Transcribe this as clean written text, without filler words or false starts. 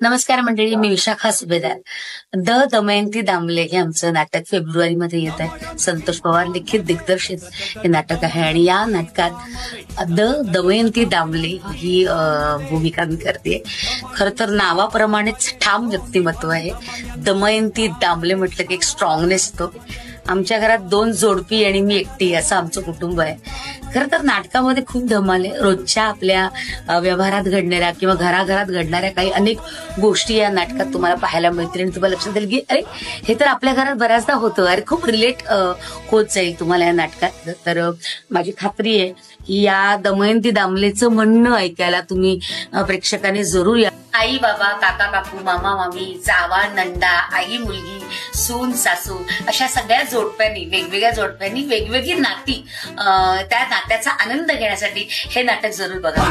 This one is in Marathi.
नमस्कार मंडळी, मी विशाखा सुभेदार. दमयंती दामले हे आमचं नाटक फेब्रुवारीमध्ये येत आहे. संतोष पवार लिखित दिग्दर्शित हे नाटक आहे आणि या नाटकात दमयंती दामले ही भूमिका मी करते. खर तर नावाप्रमाणेच ठाम व्यक्तिमत्व आहे. दमयंती दामले म्हटलं की एक स्ट्रॉंगनेस येतो. आमच्या घरात 2 जोडपी आणि मी एकटी असं आमचं कुटुंब आहे. खरं तर नाटकामध्ये खूप धमाल आहे. रोजच्या आपल्या व्यवहारात घडणाऱ्या किंवा घराघरात घडणाऱ्या काही अनेक गोष्टी या नाटकात तुम्हाला पाहायला मिळतील आणि तुम्हाला लक्षात येईल की अरे हे तर आपल्या घरात बऱ्याचदा होतं. अरे खूप रिलेट होत जाईल तुम्हाला या नाटकात. तर माझी खात्री आहे की या दमयंती दामलेचं म्हणणं ऐकायला तुम्ही प्रेक्षकांनी जरूर या. आई बाबा, काका काकू, मामा मामी, जावा नंदा, आई मुलगी, सून सासू अशा सगळ्या जोडप्यांनी, वेगवेगळ्या जोडप्यांनी वेगवेगळी नाती, त्या नात्याचा आनंद घेण्यासाठी हे नाटक जरूर बघा.